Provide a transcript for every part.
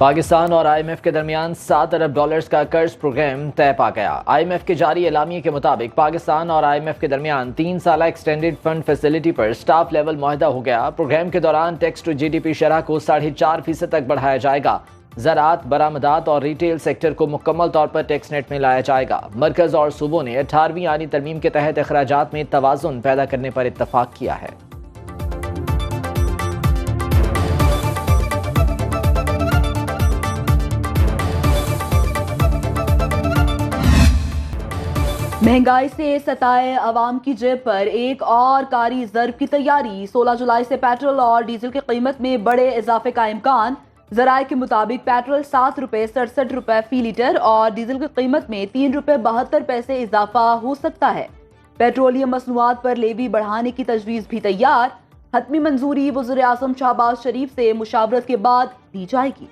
پاکستان اور I am F کے درمیان $7 ارب کا قرض پروگرام طے پا گیا۔ آئی ایم ایف کے جاری اعلامیے کے مطابق پاکستان اور آئی ایم ایف کے درمیان 3 سالہ ایکسٹینڈڈ فنڈ فیسلٹی پر سٹاف لیول معاہدہ ہو گیا۔ پروگرام کے دوران ٹیکس ٹو GDP شرح کو 4.5% تک بڑھایا جائے گا۔ زراعت، برآمدات اور ریٹیل سیکٹر کو مکمل طور پر ٹیکس نیٹ میں لایا جائے گا۔ مرکز اور صوبوں نے 18ویں آئینی ترمیم کے تحت اخراجات میں توازن پیدا کرنے پر اتفاق کیا ہے۔ مہنگائی سے ستائے عوام کی جیب پر ایک اور کاری ضرب کی تیاری۔ 16 جولائی سے پیٹرول اور ڈیزل کی قیمت میں بڑے اضافے کا امکان۔ ذرائع کے مطابق پیٹرول ₹7.67 فی لیٹر اور ڈیزل کی قیمت میں ₹3.72 اضافہ ہو سکتا ہے۔ پیٹرولیم مصنوعات پر لیوی بڑھانے کی تجویز بھی تیار۔ حتمی منظوری وزیر اعظم شہباز شریف سے مشاورت کے بعد دی جائے گی۔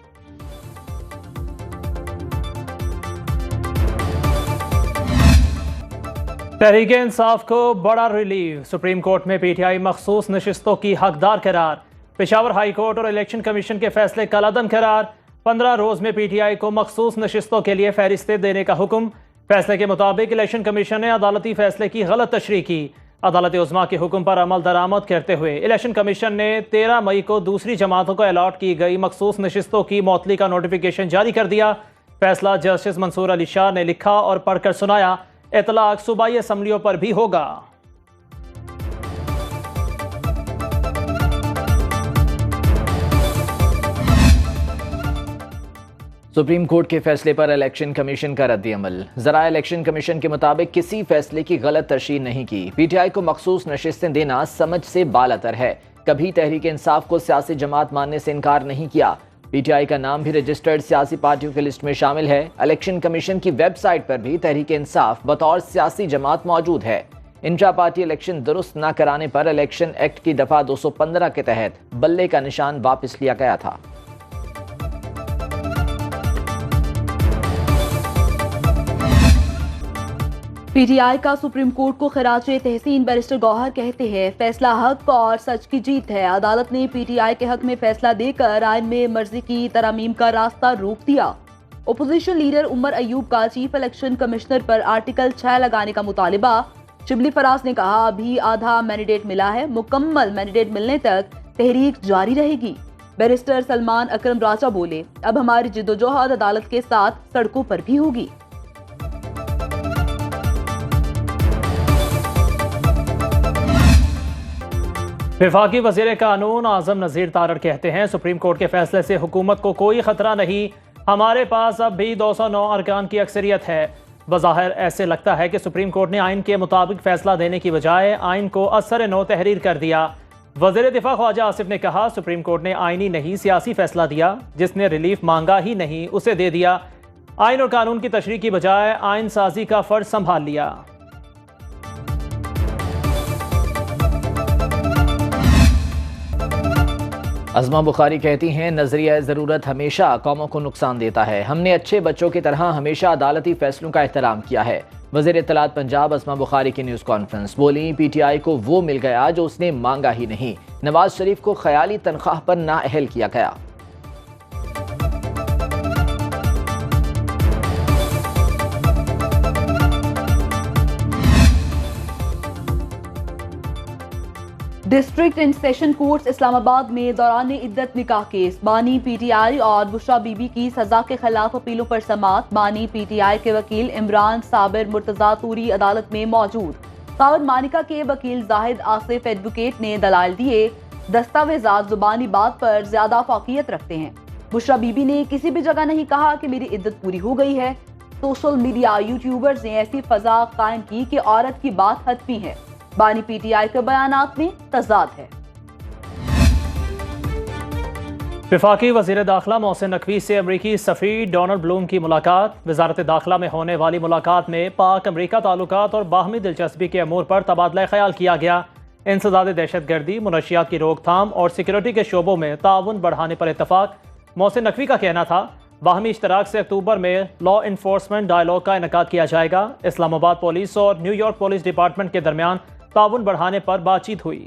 تحریک انصاف کو بڑا ریلیف، سپریم کورٹ میں پی ٹی آئی مخصوص نشستوں کی حقدار قرار۔ پشاور ہائی کورٹ اور الیکشن کمیشن کے فیصلے کالعدم قرار۔ 15 روز میں پی ٹی آئی کو مخصوص نشستوں کے لیے فہرستیں دینے کا حکم۔ فیصلے کے مطابق الیکشن کمیشن نے عدالتی فیصلے کی غلط تشریح کی۔ عدالت عظمیٰ کے حکم پر عمل درآمد کرتے ہوئے الیکشن کمیشن نے 13 مئی کو دوسری جماعتوں کو الاٹ کی گئی مخصوص نشستوں کی معطلی کا نوٹیفیکیشن جاری کر دیا۔ فیصلہ جسٹس منصور علی شاہ نے لکھا اور پڑھ کر سنایا۔ اطلاق صوبائی اسمبلیوں پر بھی ہوگا۔ سپریم کورٹ کے فیصلے پر الیکشن کمیشن کا رد عمل۔ ذرائع الیکشن کمیشن کے مطابق کسی فیصلے کی غلط تشریح نہیں کی۔ پی ٹی آئی کو مخصوص نشستیں دینا سمجھ سے بالاتر ہے۔ کبھی تحریک انصاف کو سیاسی جماعت ماننے سے انکار نہیں کیا۔ پی ٹی آئی کا نام بھی رجسٹرڈ سیاسی پارٹیوں کی لسٹ میں شامل ہے۔ الیکشن کمیشن کی ویب سائٹ پر بھی تحریک انصاف بطور سیاسی جماعت موجود ہے۔ انٹرا پارٹی الیکشن درست نہ کرانے پر الیکشن ایکٹ کی دفعہ 215 کے تحت بلے کا نشان واپس لیا گیا تھا۔ پی ٹی آئی کا سپریم کورٹ کو خراج تحسین۔ بیرسٹر گوہر کہتے ہیں فیصلہ حق اور سچ کی جیت ہے۔ عدالت نے پی ٹی آئی کے حق میں فیصلہ دے کر آئین میں مرضی کی ترامیم کا راستہ روک دیا۔ اپوزیشن لیڈر عمر ایوب کا چیف الیکشن کمشنر پر آرٹیکل 6 لگانے کا مطالبہ۔ شبلی فراز نے کہا ابھی آدھا مینڈیٹ ملا ہے، مکمل مینڈیٹ ملنے تک تحریک جاری رہے گی۔ بیرسٹر سلمان اکرم راجہ بولے اب ہماری جدوجہد عدالت کے ساتھ سڑکوں پر بھی ہوگی۔ وفاقی وزیر قانون اعظم نذیر تارڑ کہتے ہیں سپریم کورٹ کے فیصلے سے حکومت کو کوئی خطرہ نہیں، ہمارے پاس اب بھی 209 ارکان کی اکثریت ہے۔ بظاہر ایسے لگتا ہے کہ سپریم کورٹ نے آئین کے مطابق فیصلہ دینے کی بجائے آئین کو اثر نو تحریر کر دیا۔ وزیر دفاع خواجہ آصف نے کہا سپریم کورٹ نے آئینی نہیں سیاسی فیصلہ دیا، جس نے ریلیف مانگا ہی نہیں اسے دے دیا۔ آئین اور قانون کی تشریح کی بجائے آئین سازی کا فرض سنبھال لیا۔ عظمیٰ بخاری کہتی ہیں نظریہ ضرورت ہمیشہ قوموں کو نقصان دیتا ہے، ہم نے اچھے بچوں کی طرح ہمیشہ عدالتی فیصلوں کا احترام کیا ہے۔ وزیر اطلاعات پنجاب عظمیٰ بخاری کی نیوز کانفرنس بولی پی ٹی آئی کو وہ مل گیا جو اس نے مانگا ہی نہیں، نواز شریف کو خیالی تنخواہ پر نااہل کیا گیا۔ ڈسٹرکٹ اینڈ سیشن کورٹس اسلام آباد میں دوران عدت نکاح کیس، بانی پی ٹی آئی اور بشرا بی بی کی سزا کے خلاف اپیلوں پر سماعت۔ بانی پی ٹی آئی کے وکیل عمران صابر مرتضیٰ توری عدالت میں موجود۔ خاوند مانیکا کے وکیل زاہد آصف ایڈوکیٹ نے دلائل دیے دستاویزات زبانی بات پر زیادہ فوقیت رکھتے ہیں۔ بشرا بی بی نے کسی بھی جگہ نہیں کہا کہ میری عدت پوری ہو گئی ہے۔ سوشل میڈیا یوٹیوبرز نے ایسی فضا قائم کی کہ عورت کی بات حتمی ہے۔ بانی پی ٹی آئی کے بیانات میں تضاد ہے۔ وفاقی وزیر داخلہ محسن نقوی سے امریکی سفیر ڈونلڈ بلوم کی ملاقات۔ وزارت داخلہ میں ہونے والی ملاقات میں پاک امریکہ تعلقات اور باہمی دلچسپی کے امور پر تبادلہ خیال کیا گیا۔ انسداد دہشت گردی، منشیات کی روک تھام اور سیکورٹی کے شعبوں میں تعاون بڑھانے پر اتفاق۔ محسن نقوی کا کہنا تھا باہمی اشتراک سے اکتوبر میں لا انفورسمنٹ ڈائیلاگ کا انعقاد کیا جائے گا۔ اسلام آباد پولیس اور نیو یارک پولیس ڈپارٹمنٹ کے درمیان تعاون بڑھانے پر بات چیت ہوئی۔